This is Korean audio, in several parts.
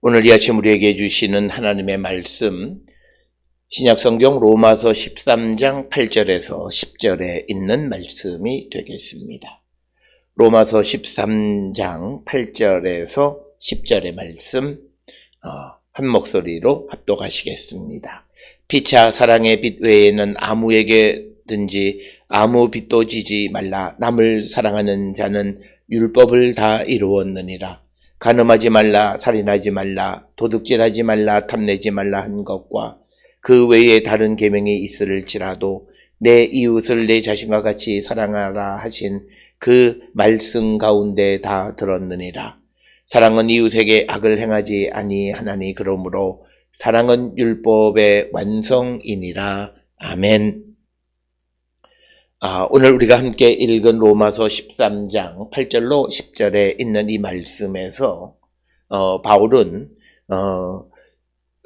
오늘 이 아침 우리에게 주시는 하나님의 말씀, 신약성경 로마서 13장 8절에서 10절에 있는 말씀이 되겠습니다. 로마서 13장 8절에서 10절의 말씀 한 목소리로 합독하시겠습니다. 피차 사랑의 빛 외에는 아무에게든지 아무 빛도 지지 말라. 남을 사랑하는 자는 율법을 다 이루었느니라. 간음하지 말라, 살인하지 말라, 도둑질하지 말라, 탐내지 말라 한 것과 그 외에 다른 계명이 있을지라도 내 이웃을 내 자신과 같이 사랑하라 하신 그 말씀 가운데 다 들었느니라. 사랑은 이웃에게 악을 행하지 아니하나니 그러므로 사랑은 율법의 완성이니라. 아멘. 오늘 우리가 함께 읽은 로마서 13장 8절로 10절에 있는 이 말씀에서 바울은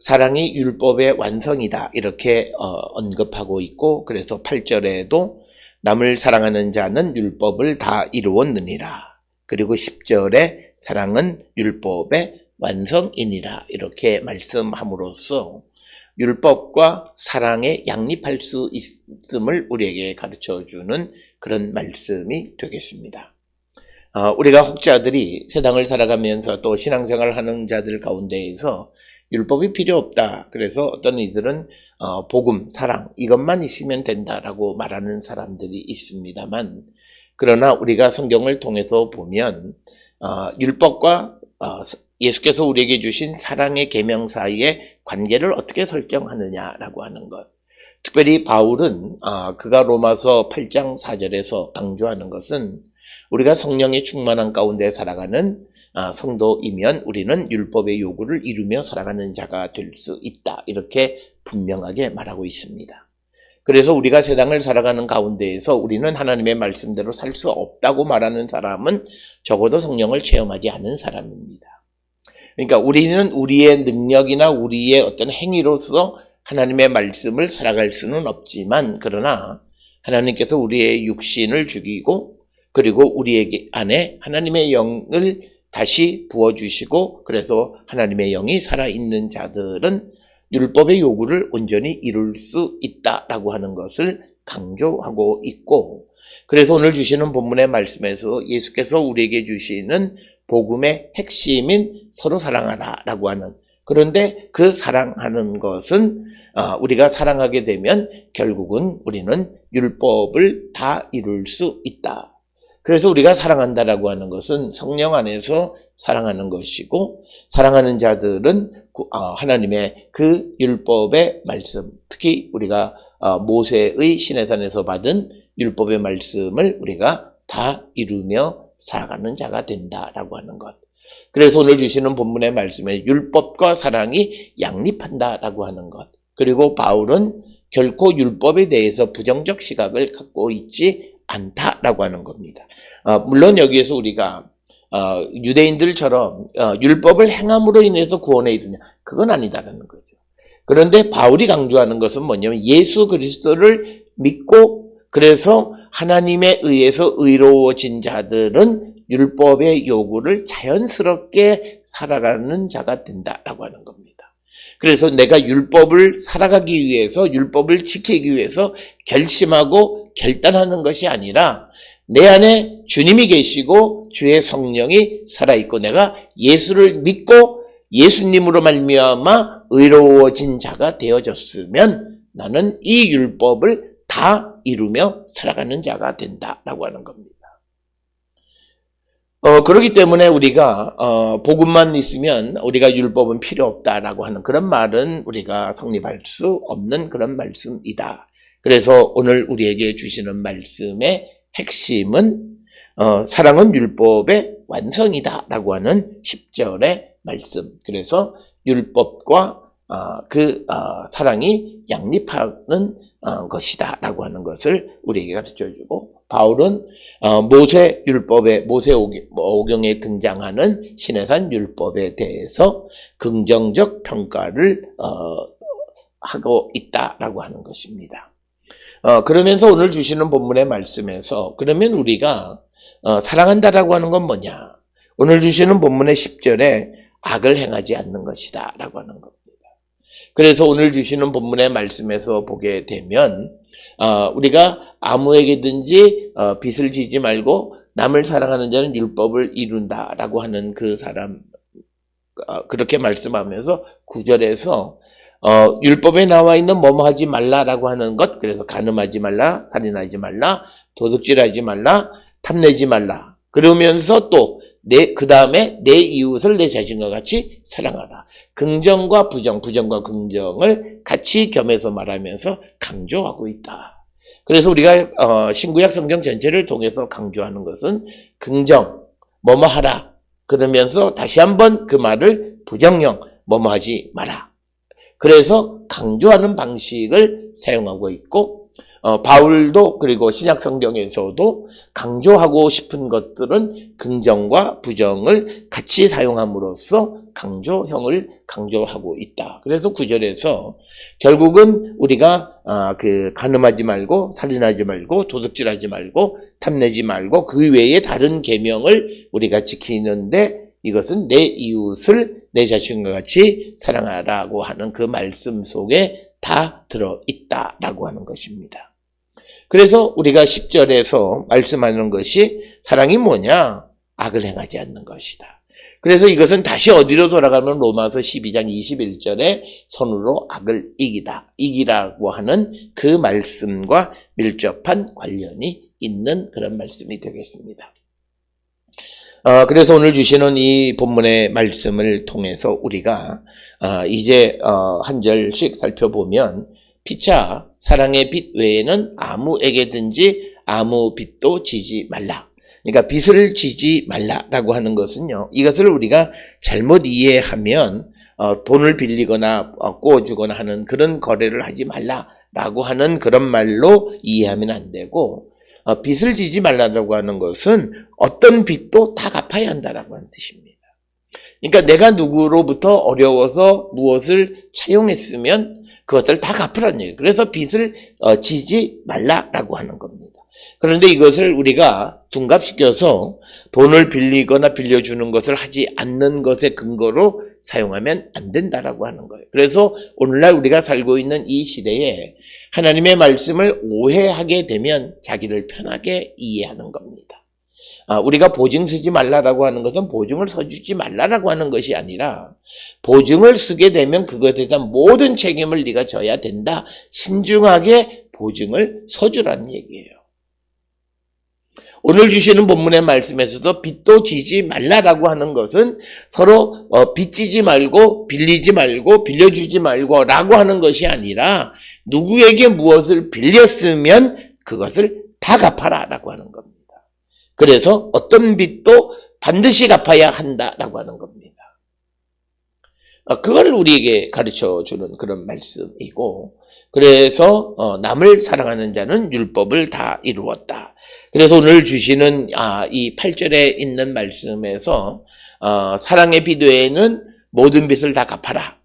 사랑이 율법의 완성이다 이렇게 언급하고 있고, 그래서 8절에도 남을 사랑하는 자는 율법을 다 이루었느니라, 그리고 10절에 사랑은 율법의 완성이니라 이렇게 말씀함으로써 율법과 사랑에 양립할 수 있음을 우리에게 가르쳐주는 그런 말씀이 되겠습니다. 우리가 혹자들이 세상을 살아가면서 또 신앙생활을 하는 자들 가운데에서 율법이 필요 없다, 그래서 어떤 이들은 복음, 사랑 이것만 있으면 된다라고 말하는 사람들이 있습니다만, 그러나 우리가 성경을 통해서 보면 율법과 예수께서 우리에게 주신 사랑의 계명 사이의 관계를 어떻게 설정하느냐라고 하는 것. 특별히 바울은 그가 로마서 8장 4절에서 강조하는 것은 우리가 성령의 충만한 가운데 살아가는 성도이면 우리는 율법의 요구를 이루며 살아가는 자가 될 수 있다, 이렇게 분명하게 말하고 있습니다. 그래서 우리가 세상을 살아가는 가운데에서 우리는 하나님의 말씀대로 살 수 없다고 말하는 사람은 적어도 성령을 체험하지 않은 사람입니다. 그러니까 우리는 우리의 능력이나 우리의 어떤 행위로서 하나님의 말씀을 살아갈 수는 없지만, 그러나 하나님께서 우리의 육신을 죽이고 그리고 우리에게 안에 하나님의 영을 다시 부어주시고, 그래서 하나님의 영이 살아있는 자들은 율법의 요구를 온전히 이룰 수 있다라고 하는 것을 강조하고 있고, 그래서 오늘 주시는 본문의 말씀에서 예수께서 우리에게 주시는 복음의 핵심인 서로 사랑하라 라고 하는, 그런데 그 사랑하는 것은 우리가 사랑하게 되면 결국은 우리는 율법을 다 이룰 수 있다. 그래서 우리가 사랑한다라고 하는 것은 성령 안에서 사랑하는 것이고, 사랑하는 자들은 하나님의 그 율법의 말씀, 특히 우리가 모세의 시내산에서 받은 율법의 말씀을 우리가 다 이루며 살아가는 자가 된다라고 하는 것. 그래서 오늘 주시는 본문의 말씀에 율법과 사랑이 양립한다라고 하는 것. 그리고 바울은 결코 율법에 대해서 부정적 시각을 갖고 있지 않다라고 하는 겁니다. 물론 여기에서 우리가 유대인들처럼 율법을 행함으로 인해서 구원에 이르냐, 그건 아니다라는 거죠. 그런데 바울이 강조하는 것은 뭐냐면 예수 그리스도를 믿고 그래서 하나님에 의해서 의로워진 자들은 율법의 요구를 자연스럽게 살아가는 자가 된다라고 하는 겁니다. 그래서 내가 율법을 살아가기 위해서, 율법을 지키기 위해서 결심하고 결단하는 것이 아니라 내 안에 주님이 계시고 주의 성령이 살아있고 내가 예수를 믿고 예수님으로 말미암아 의로워진 자가 되어졌으면 나는 이 율법을 다 이루며 살아가는 자가 된다라고 하는 겁니다. 그렇기 때문에 우리가 복음만 있으면 우리가 율법은 필요 없다라고 하는 그런 말은 우리가 성립할 수 없는 그런 말씀이다. 그래서 오늘 우리에게 주시는 말씀의 핵심은 사랑은 율법의 완성이다라고 하는 10절의 말씀. 그래서 율법과 사랑이 양립하는 것이다 라고 하는 것을 우리에게 가르쳐주고, 바울은 모세오경에 등장하는 시내산 율법에 대해서 긍정적 평가를 하고 있다라고 하는 것입니다. 그러면서 오늘 주시는 본문의 말씀에서 그러면 우리가 사랑한다라고 하는 건 뭐냐? 오늘 주시는 본문의 10절에 악을 행하지 않는 것이다 라고 하는 겁니다. 그래서 오늘 주시는 본문의 말씀에서 보게 되면 우리가 아무에게든지 빚을 지지 말고 남을 사랑하는 자는 율법을 이룬다 라고 하는 그 사람, 그렇게 말씀하면서 9절에서 율법에 나와 있는 뭐뭐 하지 말라라고 하는 것, 그래서 간음하지 말라, 살인하지 말라, 도둑질하지 말라, 탐내지 말라. 그러면서 또 그 다음에 내 이웃을 내 자신과 같이 사랑하라. 긍정과 부정, 부정과 긍정을 같이 겸해서 말하면서 강조하고 있다. 그래서 우리가 신구약 성경 전체를 통해서 강조하는 것은 긍정, 뭐뭐 하라. 그러면서 다시 한번 그 말을 부정형, 뭐뭐 하지 마라. 그래서 강조하는 방식을 사용하고 있고, 바울도 그리고 신약 성경에서도 강조하고 싶은 것들은 긍정과 부정을 같이 사용함으로써 강조형을 강조하고 있다. 그래서 9절에서 결국은 우리가 간음하지 말고, 살인하지 말고, 도둑질하지 말고, 탐내지 말고 그 외에 다른 계명을 우리가 지키는데 이것은 내 이웃을 내 자신과 같이 사랑하라고 하는 그 말씀 속에 다 들어있다라고 하는 것입니다. 그래서 우리가 10절에서 말씀하는 것이 사랑이 뭐냐? 악을 행하지 않는 것이다. 그래서 이것은 다시 어디로 돌아가면 로마서 12장 21절에 손으로 악을 이기라고 하는 그 말씀과 밀접한 관련이 있는 그런 말씀이 되겠습니다. 그래서 오늘 주시는 이 본문의 말씀을 통해서 우리가 이제 한 절씩 살펴보면 피차 사랑의 빚 외에는 아무에게든지 아무 빚도 지지 말라. 그러니까 빚을 지지 말라라고 하는 것은요, 이것을 우리가 잘못 이해하면 돈을 빌리거나 꼬주거나 하는 그런 거래를 하지 말라라고 하는 그런 말로 이해하면 안 되고, 빚을 지지 말라라고 하는 것은 어떤 빚도 다 갚아야 한다라고 하는 뜻입니다. 그러니까 내가 누구로부터 어려워서 무엇을 차용했으면 그것을 다 갚으라는 얘기예요. 그래서 빚을 지지 말라라고 하는 겁니다. 그런데 이것을 우리가 둔갑시켜서 돈을 빌리거나 빌려주는 것을 하지 않는 것의 근거로 사용하면 안 된다라고 하는 거예요. 그래서 오늘날 우리가 살고 있는 이 시대에 하나님의 말씀을 오해하게 되면 자기를 편하게 이해하는 겁니다. 우리가 보증 쓰지 말라라고 하는 것은 보증을 서주지 말라라고 하는 것이 아니라 보증을 쓰게 되면 그것에 대한 모든 책임을 네가 져야 된다. 신중하게 보증을 서주라는 얘기예요. 오늘 주시는 본문의 말씀에서도 빚도 지지 말라라고 하는 것은 서로 빚지지 말고 빌리지 말고 빌려주지 말고 라고 하는 것이 아니라 누구에게 무엇을 빌렸으면 그것을 다 갚아라라고 하는 겁니다. 그래서 어떤 빚도 반드시 갚아야 한다라고 하는 겁니다. 그걸 우리에게 가르쳐주는 그런 말씀이고, 그래서 남을 사랑하는 자는 율법을 다 이루었다. 그래서 오늘 주시는 이 8절에 있는 말씀에서 사랑의 빚 외에는 모든 빚을 다 갚아라.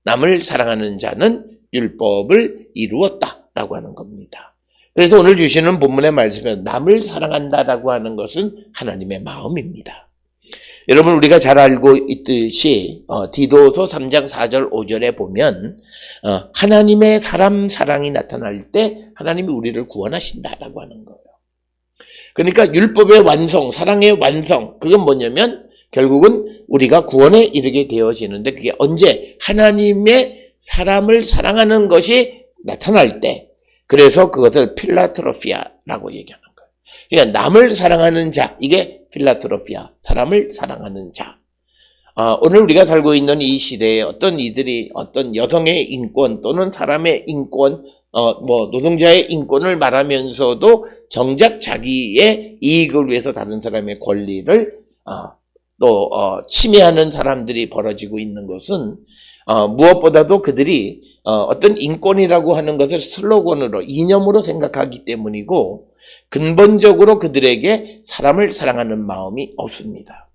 남을 사랑하는 자는 율법을 이루었다라고 하는 겁니다. 그래서 오늘 주시는 본문의 말씀은 남을 사랑한다라고 하는 것은 하나님의 마음입니다. 여러분, 우리가 잘 알고 있듯이 디도서 3장 4절 5절에 보면 하나님의 사랑이 나타날 때 하나님이 우리를 구원하신다라고 하는 거예요. 그러니까 율법의 완성, 사랑의 완성, 그건 뭐냐면 결국은 우리가 구원에 이르게 되어지는데 그게 언제? 하나님의 사람을 사랑하는 것이 나타날 때, 그래서 그것을 필라트로피아라고 얘기하는 거예요. 그러니까 남을 사랑하는 자, 이게 필라트로피아, 사람을 사랑하는 자. 오늘 우리가 살고 있는 이 시대에 어떤 이들이 어떤 여성의 인권 또는 사람의 인권, 노동자의 인권을 말하면서도 정작 자기의 이익을 위해서 다른 사람의 권리를 침해하는 사람들이 벌어지고 있는 것은 무엇보다도 그들이 어떤 인권이라고 하는 것을 슬로건으로, 이념으로 생각하기 때문이고, 근본적으로 그들에게 사람을 사랑하는 마음이 없습니다.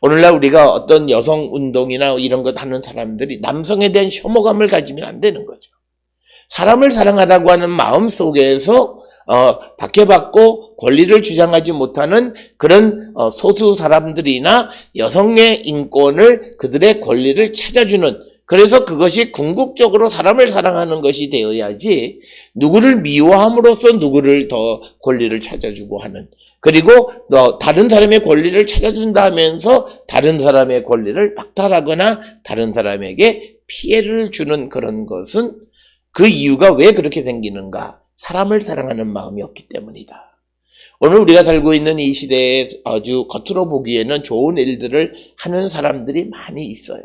오늘날 우리가 어떤 여성 운동이나 이런 것 하는 사람들이 남성에 대한 혐오감을 가지면 안 되는 거죠. 사람을 사랑하라고 하는 마음 속에서 박해받고 권리를 주장하지 못하는 그런 소수 사람들이나 여성의 인권을, 그들의 권리를 찾아주는, 그래서 그것이 궁극적으로 사람을 사랑하는 것이 되어야지 누구를 미워함으로써 누구를 더 권리를 찾아주고 하는, 그리고 다른 사람의 권리를 찾아준다면서 다른 사람의 권리를 박탈하거나 다른 사람에게 피해를 주는 그런 것은, 그 이유가 왜 그렇게 생기는가? 사람을 사랑하는 마음이 없기 때문이다. 오늘 우리가 살고 있는 이 시대에 아주 겉으로 보기에는 좋은 일들을 하는 사람들이 많이 있어요.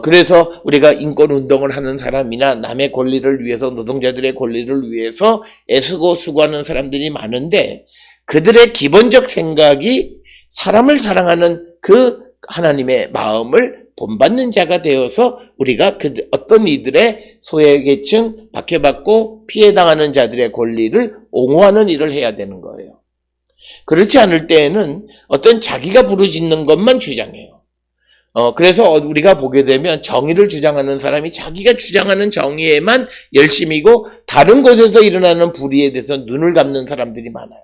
그래서 우리가 인권운동을 하는 사람이나 남의 권리를 위해서, 노동자들의 권리를 위해서 애쓰고 수고하는 사람들이 많은데, 그들의 기본적 생각이 사람을 사랑하는 그 하나님의 마음을 본받는 자가 되어서 우리가 어떤 이들의 소외계층, 박해받고 피해당하는 자들의 권리를 옹호하는 일을 해야 되는 거예요. 그렇지 않을 때에는 어떤 자기가 부르짖는 것만 주장해요. 그래서 우리가 보게 되면 정의를 주장하는 사람이 자기가 주장하는 정의에만 열심이고 다른 곳에서 일어나는 불의에 대해서 눈을 감는 사람들이 많아요.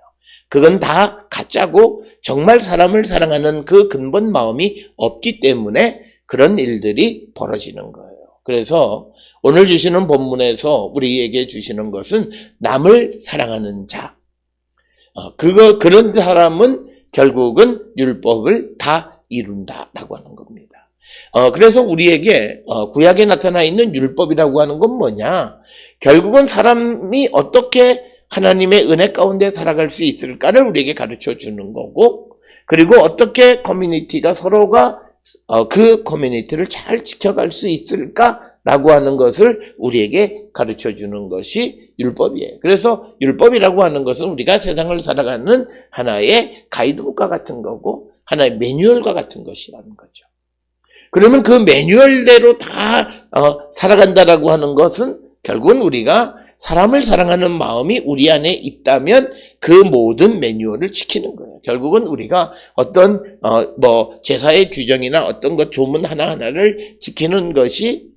그건 다 가짜고 정말 사람을 사랑하는 그 근본 마음이 없기 때문에 그런 일들이 벌어지는 거예요. 그래서 오늘 주시는 본문에서 우리에게 주시는 것은 남을 사랑하는 자. 그런 사람은 결국은 율법을 다 이룬다라고 하는 겁니다. 그래서 우리에게 구약에 나타나 있는 율법이라고 하는 건 뭐냐? 결국은 사람이 어떻게 하나님의 은혜 가운데 살아갈 수 있을까를 우리에게 가르쳐 주는 거고, 그리고 어떻게 커뮤니티가 서로가 그 커뮤니티를 잘 지켜갈 수 있을까라고 하는 것을 우리에게 가르쳐 주는 것이 율법이에요. 그래서 율법이라고 하는 것은 우리가 세상을 살아가는 하나의 가이드북과 같은 거고 하나의 매뉴얼과 같은 것이라는 거죠. 그러면 그 매뉴얼대로 다 살아간다라고 하는 것은 결국은 우리가 사람을 사랑하는 마음이 우리 안에 있다면 그 모든 매뉴얼을 지키는 거예요. 결국은 우리가 어떤 제사의 규정이나 어떤 것 조문 하나하나를 지키는 것이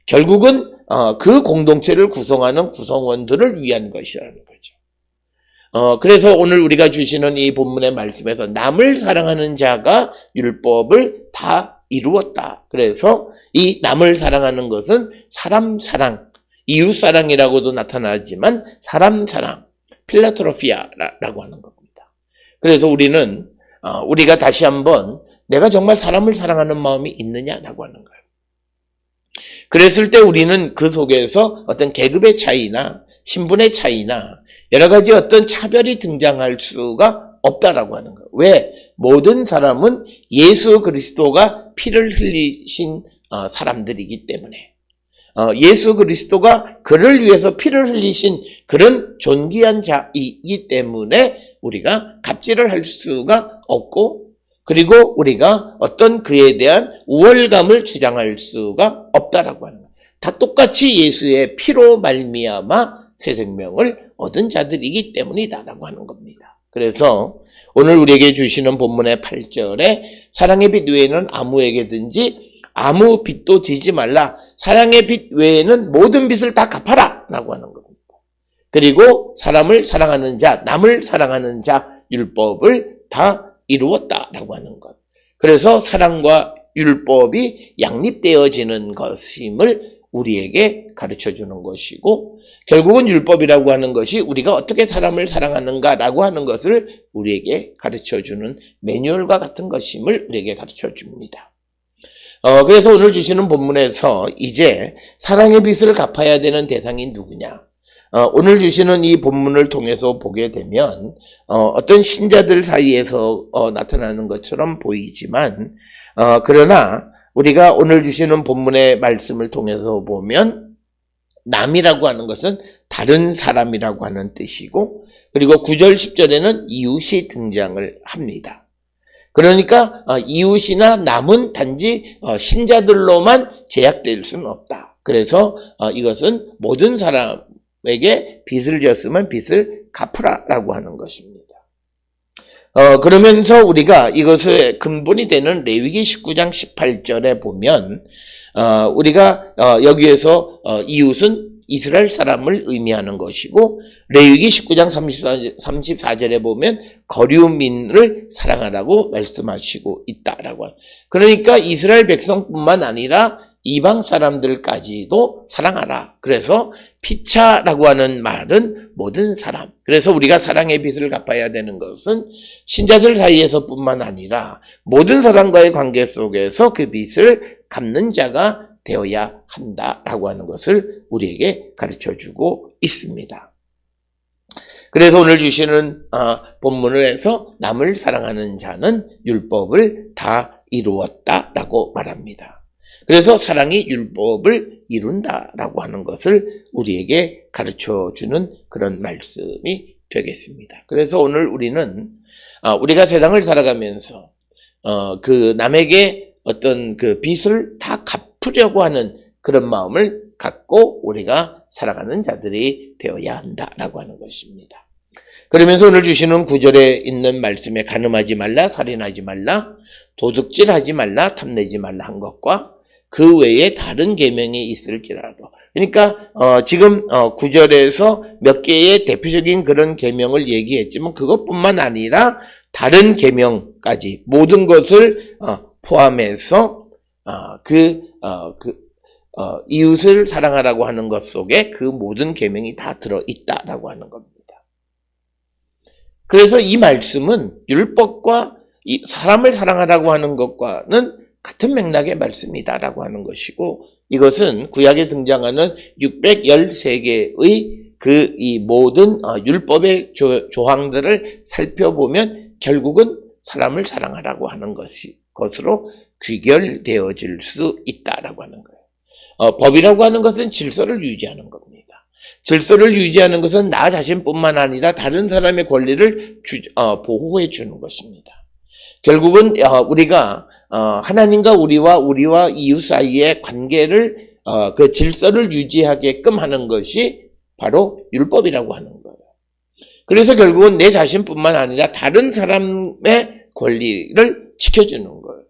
결국은 그 공동체를 구성하는 구성원들을 위한 것이라는 거죠. 그래서 오늘 우리가 주시는 이 본문의 말씀에서 남을 사랑하는 자가 율법을 다 이루었다. 그래서 이 남을 사랑하는 것은 사람 사랑, 이웃 사랑이라고도 나타나지만 사람 사랑, 필라트로피아라고 하는 겁니다. 그래서 우리가 다시 한번 내가 정말 사람을 사랑하는 마음이 있느냐라고 하는 거예요. 그랬을 때 우리는 그 속에서 어떤 계급의 차이나 신분의 차이나 여러 가지 어떤 차별이 등장할 수가 없다라고 하는 거예요. 왜? 모든 사람은 예수 그리스도가 피를 흘리신 사람들이기 때문에, 예수 그리스도가 그를 위해서 피를 흘리신 그런 존귀한 자이기 때문에 우리가 갑질을 할 수가 없고, 그리고 우리가 어떤 그에 대한 우월감을 주장할 수가 없다라고 하는 거예요. 다 똑같이 예수의 피로 말미암아 새 생명을 얻은 자들이기 때문이다라고 하는 겁니다. 그래서 오늘 우리에게 주시는 본문의 8절에 사랑의 빛 외에는 아무에게든지 아무 빚도 지지 말라. 사랑의 빛 외에는 모든 빚을 다 갚아라 라고 하는 겁니다. 그리고 사람을 사랑하는 자, 남을 사랑하는 자 율법을 다 이루었다라고 하는 것. 그래서 사랑과 율법이 양립되어지는 것임을 우리에게 가르쳐주는 것이고, 결국은 율법이라고 하는 것이 우리가 어떻게 사람을 사랑하는가라고 하는 것을 우리에게 가르쳐주는 매뉴얼과 같은 것임을 우리에게 가르쳐줍니다. 그래서 오늘 주시는 본문에서 이제 사랑의 빚을 갚아야 되는 대상이 누구냐? 오늘 주시는 이 본문을 통해서 보게 되면 어떤 신자들 사이에서 나타나는 것처럼 보이지만, 그러나 우리가 오늘 주시는 본문의 말씀을 통해서 보면 남이라고 하는 것은 다른 사람이라고 하는 뜻이고, 그리고 9절 10절에는 이웃이 등장을 합니다. 그러니까 이웃이나 남은 단지 신자들로만 제약될 수는 없다. 그래서 이것은 모든 사람에게 빚을 졌으면 빚을 갚으라라고 하는 것입니다. 그러면서 우리가 이것의 근본이 되는 레위기 19장 18절에 보면 우리가 여기에서 이웃은 이스라엘 사람을 의미하는 것이고, 레위기 19장 34절에 보면 거류민을 사랑하라고 말씀하시고 있다라고 합니다. 그러니까 이스라엘 백성뿐만 아니라 이방 사람들까지도 사랑하라. 그래서 피차라고 하는 말은 모든 사람. 그래서 우리가 사랑의 빚을 갚아야 되는 것은 신자들 사이에서뿐만 아니라 모든 사람과의 관계 속에서 그 빚을 갚는 자가 되어야 한다라고 하는 것을 우리에게 가르쳐주고 있습니다. 그래서 오늘 주시는 본문에서 남을 사랑하는 자는 율법을 다 이루었다라고 말합니다. 그래서 사랑이 율법을 이룬다라고 하는 것을 우리에게 가르쳐주는 그런 말씀이 되겠습니다. 그래서 오늘 우리는 우리가 세상을 살아가면서 그 남에게 어떤 그 빚을 다 갚으려고 하는 그런 마음을 갖고 우리가 살아가는 자들이 되어야 한다라고 하는 것입니다. 그러면서 오늘 주시는 9절에 있는 말씀에 간음하지 말라, 살인하지 말라, 도둑질하지 말라, 탐내지 말라 한 것과 그 외에 다른 계명이 있을지라도. 그러니까 지금 9절에서 몇 개의 대표적인 그런 계명을 얘기했지만 그것뿐만 아니라 다른 계명까지 모든 것을 포함해서 이웃을 사랑하라고 하는 것 속에 그 모든 계명이 다 들어있다라고 하는 겁니다. 그래서 이 말씀은 율법과 이 사람을 사랑하라고 하는 것과는 같은 맥락의 말씀이다라고 하는 것이고, 이것은 구약에 등장하는 613개의 이 모든 율법의 조항들을 살펴보면 결국은 사람을 사랑하라고 하는 것으로 귀결되어질 수 있다라고 하는 거예요. 법이라고 하는 것은 질서를 유지하는 겁니다. 질서를 유지하는 것은 나 자신뿐만 아니라 다른 사람의 권리를 보호해 주는 것입니다. 결국은 우리가 하나님과 우리와 이웃 사이의 관계를 그 질서를 유지하게끔 하는 것이 바로 율법이라고 하는 거예요. 그래서 결국은 내 자신뿐만 아니라 다른 사람의 권리를 지켜주는 거예요.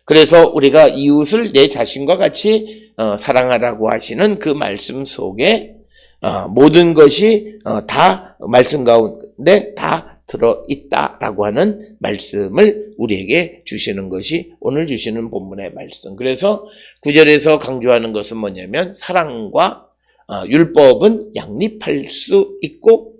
그래서 우리가 이웃을 내 자신과 같이 사랑하라고 하시는 그 말씀 속에 모든 것이 다 말씀 가운데 다 들어있다라고 하는 말씀을 우리에게 주시는 것이 오늘 주시는 본문의 말씀. 그래서 9절에서 강조하는 것은 뭐냐면 사랑과 율법은 양립할 수 있고,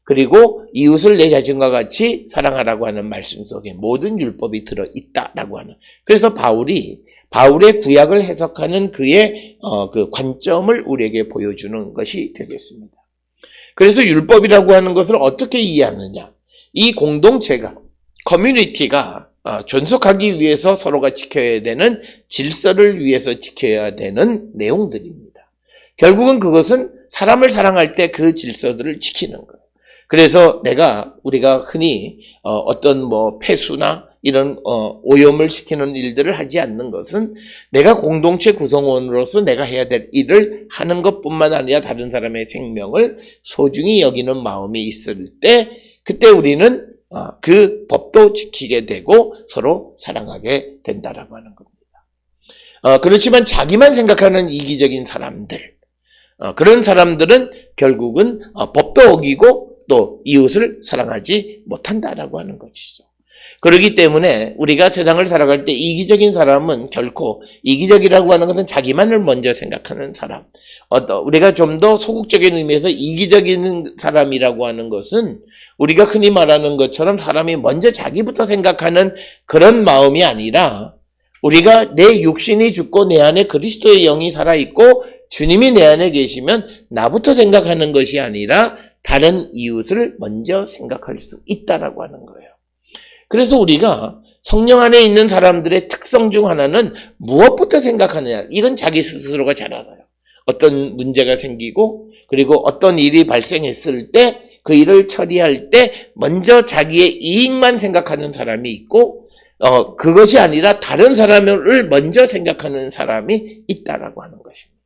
그리고 이웃을 내 자신과 같이 사랑하라고 하는 말씀 속에 모든 율법이 들어있다라고 하는. 그래서 바울의 구약을 해석하는 그의 그 관점을 우리에게 보여주는 것이 되겠습니다. 그래서 율법이라고 하는 것을 어떻게 이해하느냐? 이 공동체가, 커뮤니티가 존속하기 위해서 서로가 지켜야 되는 질서를 위해서 지켜야 되는 내용들입니다. 결국은 그것은 사람을 사랑할 때 그 질서들을 지키는 거예요. 그래서 우리가 흔히 어떤 폐수나 이런 오염을 시키는 일들을 하지 않는 것은 내가 공동체 구성원으로서 내가 해야 될 일을 하는 것뿐만 아니라 다른 사람의 생명을 소중히 여기는 마음이 있을 때, 그때 우리는 그 법도 지키게 되고 서로 사랑하게 된다라고 하는 겁니다. 그렇지만 자기만 생각하는 이기적인 사람들, 그런 사람들은 결국은 법도 어기고 또 이웃을 사랑하지 못한다라고 하는 것이죠. 그렇기 때문에 우리가 세상을 살아갈 때 이기적인 사람은 결코, 이기적이라고 하는 것은 자기만을 먼저 생각하는 사람, 우리가 좀 더 소극적인 의미에서 이기적인 사람이라고 하는 것은 우리가 흔히 말하는 것처럼 사람이 먼저 자기부터 생각하는 그런 마음이 아니라, 우리가 내 육신이 죽고 내 안에 그리스도의 영이 살아있고 주님이 내 안에 계시면 나부터 생각하는 것이 아니라 다른 이웃을 먼저 생각할 수 있다라고 하는 거예요. 그래서 우리가 성령 안에 있는 사람들의 특성 중 하나는 무엇부터 생각하느냐, 이건 자기 스스로가 잘 알아요. 어떤 문제가 생기고, 그리고 어떤 일이 발생했을 때 그 일을 처리할 때 먼저 자기의 이익만 생각하는 사람이 있고, 그것이 아니라 다른 사람을 먼저 생각하는 사람이 있다라고 하는 것입니다.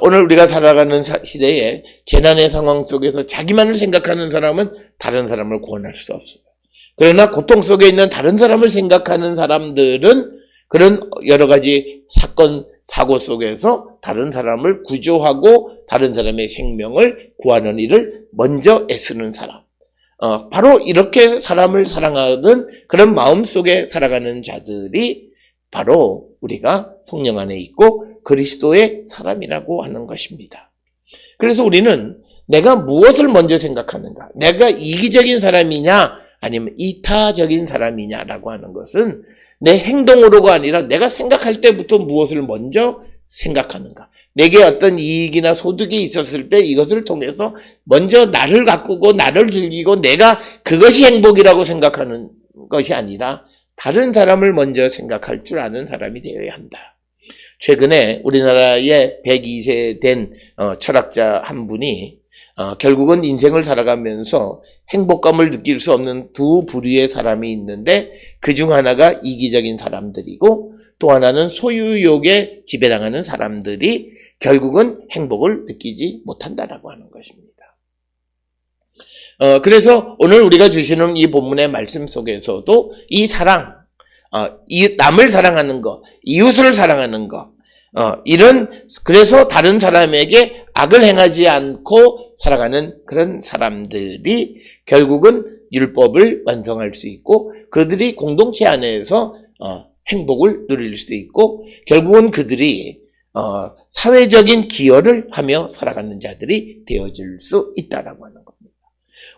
오늘 우리가 살아가는 시대에 재난의 상황 속에서 자기만을 생각하는 사람은 다른 사람을 구원할 수 없어요. 그러나 고통 속에 있는 다른 사람을 생각하는 사람들은 그런 여러 가지 사건, 사고 속에서 다른 사람을 구조하고 다른 사람의 생명을 구하는 일을 먼저 애쓰는 사람. 바로 이렇게 사람을 사랑하는 그런 마음 속에 살아가는 자들이 바로 우리가 성령 안에 있고 그리스도의 사람이라고 하는 것입니다. 그래서 우리는 내가 무엇을 먼저 생각하는가? 내가 이기적인 사람이냐 아니면 이타적인 사람이냐라고 하는 것은 내 행동으로가 아니라 내가 생각할 때부터 무엇을 먼저 생각하는가. 내게 어떤 이익이나 소득이 있었을 때 이것을 통해서 먼저 나를 가꾸고 나를 즐기고 내가 그것이 행복이라고 생각하는 것이 아니라 다른 사람을 먼저 생각할 줄 아는 사람이 되어야 한다. 최근에 우리나라에 102세 된 철학자 한 분이 결국은 인생을 살아가면서 행복감을 느낄 수 없는 두 부류의 사람이 있는데 그중 하나가 이기적인 사람들이고 또 하나는 소유욕에 지배당하는 사람들이 결국은 행복을 느끼지 못한다라고 하는 것입니다. 그래서 오늘 우리가 주시는 이 본문의 말씀 속에서도 이 사랑, 남을 사랑하는 것, 이웃을 사랑하는 것, 그래서 다른 사람에게 악을 행하지 않고 살아가는 그런 사람들이 결국은 율법을 완성할 수 있고 그들이 공동체 안에서 행복을 누릴 수 있고 결국은 그들이 사회적인 기여를 하며 살아가는 자들이 되어질 수 있다라고 하는 겁니다.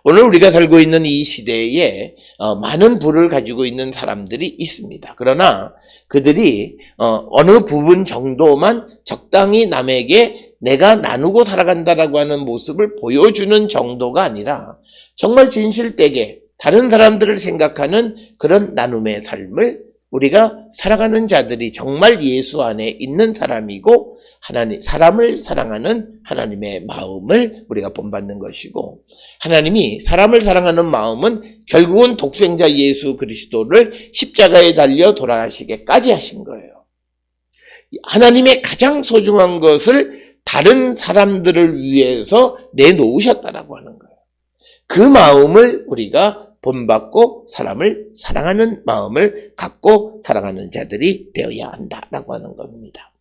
오늘 우리가 살고 있는 이 시대에 많은 부를 가지고 있는 사람들이 있습니다. 그러나 그들이 어느 부분 정도만 적당히 남에게 내가 나누고 살아간다라고 하는 모습을 보여주는 정도가 아니라 정말 진실되게 다른 사람들을 생각하는 그런 나눔의 삶을 우리가 살아가는 자들이 정말 예수 안에 있는 사람이고 사람을 사랑하는 하나님의 마음을 우리가 본받는 것이고 하나님이 사람을 사랑하는 마음은 결국은 독생자 예수 그리스도를 십자가에 달려 돌아가시게까지 하신 거예요. 하나님의 가장 소중한 것을 다른 사람들을 위해서 내놓으셨다라고 하는 거예요. 그 마음을 우리가 본받고 사람을 사랑하는 마음을 갖고 살아가는 자들이 되어야 한다라고 하는 겁니다.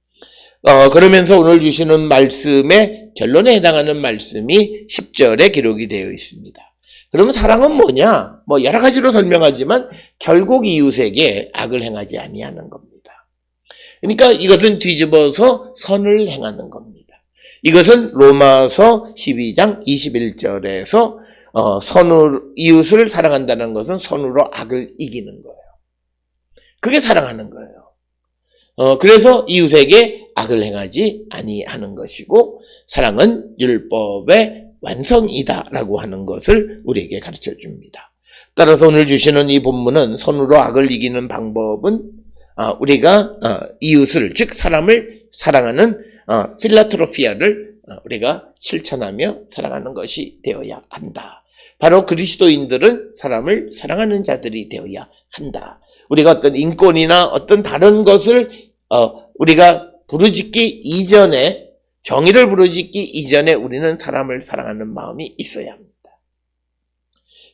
그러면서 오늘 주시는 말씀의 결론에 해당하는 말씀이 10절에 기록이 되어 있습니다. 그러면 사랑은 뭐냐? 여러 가지로 설명하지만 결국 이웃에게 악을 행하지 아니하는 겁니다. 그러니까 이것은 뒤집어서 선을 행하는 겁니다. 이것은 로마서 12장 21절에서 이웃을 사랑한다는 것은 선으로 악을 이기는 거예요. 그게 사랑하는 거예요. 그래서 이웃에게 악을 행하지 아니하는 것이고 사랑은 율법의 완성이다라고 하는 것을 우리에게 가르쳐 줍니다. 따라서 오늘 주시는 이 본문은 선으로 악을 이기는 방법은 우리가 이웃을 즉 사람을 사랑하는 필라트로피아를 우리가 실천하며 사랑하는 것이 되어야 한다. 바로 그리스도인들은 사람을 사랑하는 자들이 되어야 한다. 우리가 어떤 인권이나 어떤 다른 것을 우리가 부르짖기 이전에 정의를 부르짖기 이전에 우리는 사람을 사랑하는 마음이 있어야 합니다.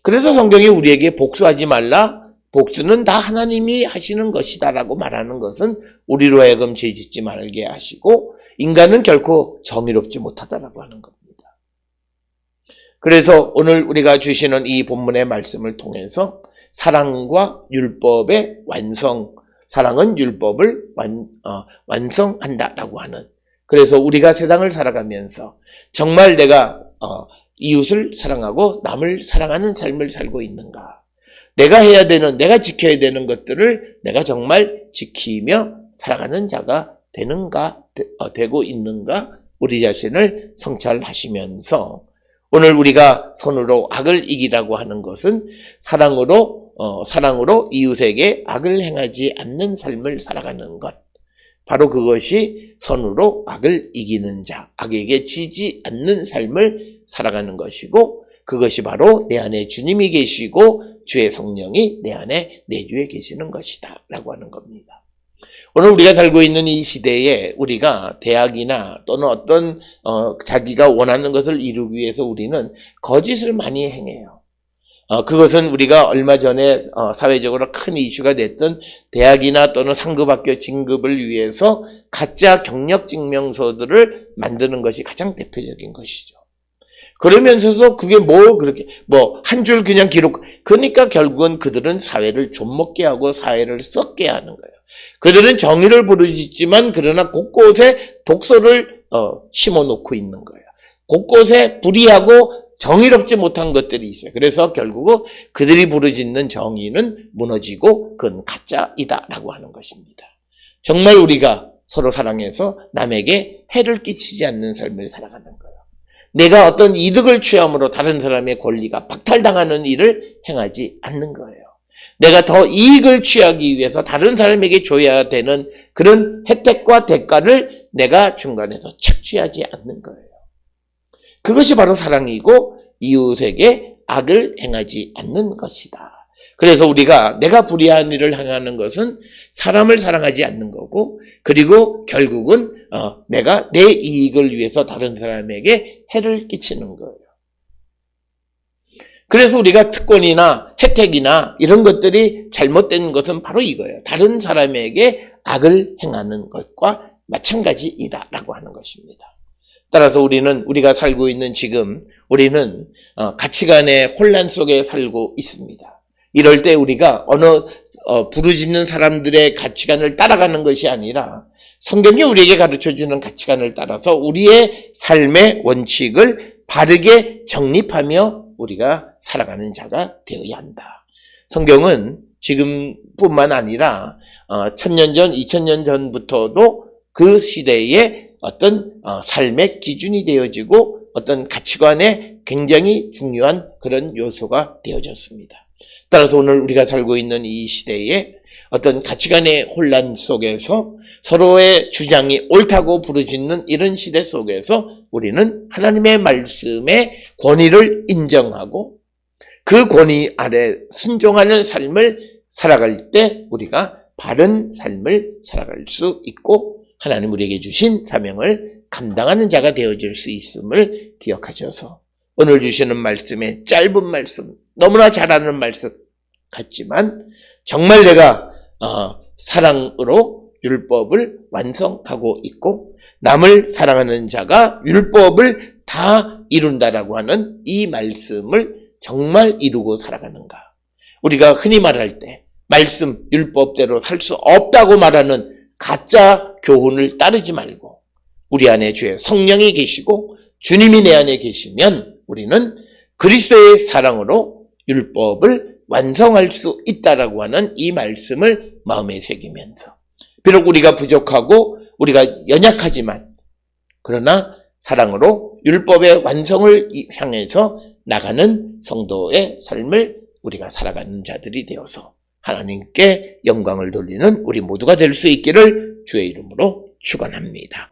그래서 성경이 우리에게 복수하지 말라. 복수는 다 하나님이 하시는 것이다라고 말하는 것은 우리로 하여금 죄짓지 말게 하시고 인간은 결코 정의롭지 못하다라고 하는 겁니다. 그래서 오늘 우리가 주시는 이 본문의 말씀을 통해서 사랑과 율법의 완성, 사랑은 율법을 완성한다라고 하는 그래서 우리가 세상을 살아가면서 정말 내가 이웃을 사랑하고 남을 사랑하는 삶을 살고 있는가 내가 해야 되는, 내가 지켜야 되는 것들을 내가 정말 지키며 살아가는 자가 되고 있는가, 우리 자신을 성찰하시면서 오늘 우리가 선으로 악을 이기라고 하는 것은 사랑으로 이웃에게 악을 행하지 않는 삶을 살아가는 것. 바로 그것이 선으로 악을 이기는 자, 악에게 지지 않는 삶을 살아가는 것이고, 그것이 바로 내 안에 주님이 계시고 주의 성령이 내 안에 내주에 계시는 것이다 라고 하는 겁니다. 오늘 우리가 살고 있는 이 시대에 우리가 대학이나 또는 어떤 자기가 원하는 것을 이루기 위해서 우리는 거짓을 많이 행해요. 그것은 우리가 얼마 전에 사회적으로 큰 이슈가 됐던 대학이나 또는 상급학교 진급을 위해서 가짜 경력증명서들을 만드는 것이 가장 대표적인 것이죠. 그러면서도 그게 한 줄 그냥 기록, 그러니까 결국은 그들은 사회를 좀먹게 하고 사회를 썩게 하는 거예요. 그들은 정의를 부르짖지만 그러나 곳곳에 독소를 심어 놓고 있는 거예요. 곳곳에 불의하고 정의롭지 못한 것들이 있어요. 그래서 결국은 그들이 부르짖는 정의는 무너지고 그건 가짜이다라고 하는 것입니다. 정말 우리가 서로 사랑해서 남에게 해를 끼치지 않는 삶을 살아가는 거예요. 내가 어떤 이득을 취함으로 다른 사람의 권리가 박탈당하는 일을 행하지 않는 거예요. 내가 더 이익을 취하기 위해서 다른 사람에게 줘야 되는 그런 혜택과 대가를 내가 중간에서 착취하지 않는 거예요. 그것이 바로 사랑이고 이웃에게 악을 행하지 않는 것이다. 그래서 우리가 내가 불의한 일을 행하는 것은 사람을 사랑하지 않는 거고, 그리고 결국은 내가 내 이익을 위해서 다른 사람에게 해를 끼치는 거예요. 그래서 우리가 특권이나 혜택이나 이런 것들이 잘못된 것은 바로 이거예요. 다른 사람에게 악을 행하는 것과 마찬가지이다라고 하는 것입니다. 따라서 우리가 살고 있는 지금 우리는 가치관의 혼란 속에 살고 있습니다. 이럴 때 우리가 부르짖는 사람들의 가치관을 따라가는 것이 아니라 성경이 우리에게 가르쳐주는 가치관을 따라서 우리의 삶의 원칙을 바르게 정립하며 우리가 살아가는 자가 되어야 한다. 성경은 지금뿐만 아니라 1000년 전, 2000년 전부터도 그 시대의 어떤 삶의 기준이 되어지고 어떤 가치관의 굉장히 중요한 그런 요소가 되어졌습니다. 따라서 오늘 우리가 살고 있는 이 시대에 어떤 가치관의 혼란 속에서 서로의 주장이 옳다고 부르짖는 이런 시대 속에서 우리는 하나님의 말씀의 권위를 인정하고 그 권위 아래 순종하는 삶을 살아갈 때 우리가 바른 삶을 살아갈 수 있고 하나님 우리에게 주신 사명을 감당하는 자가 되어질 수 있음을 기억하셔서 오늘 주시는 말씀의 짧은 말씀, 너무나 잘 아는 말씀 같지만 정말 내가 사랑으로 율법을 완성하고 있고 남을 사랑하는 자가 율법을 다 이룬다라고 하는 이 말씀을 정말 이루고 살아가는가. 우리가 흔히 말할 때 말씀, 율법대로 살 수 없다고 말하는 가짜 교훈을 따르지 말고 우리 안에 주의 성령이 계시고 주님이 내 안에 계시면 우리는 그리스도의 사랑으로 율법을 완성할 수 있다라고 하는 이 말씀을 마음에 새기면서 비록 우리가 부족하고 우리가 연약하지만 그러나 사랑으로 율법의 완성을 향해서 나가는 성도의 삶을 우리가 살아가는 자들이 되어서 하나님께 영광을 돌리는 우리 모두가 될 수 있기를 주의 이름으로 축원합니다.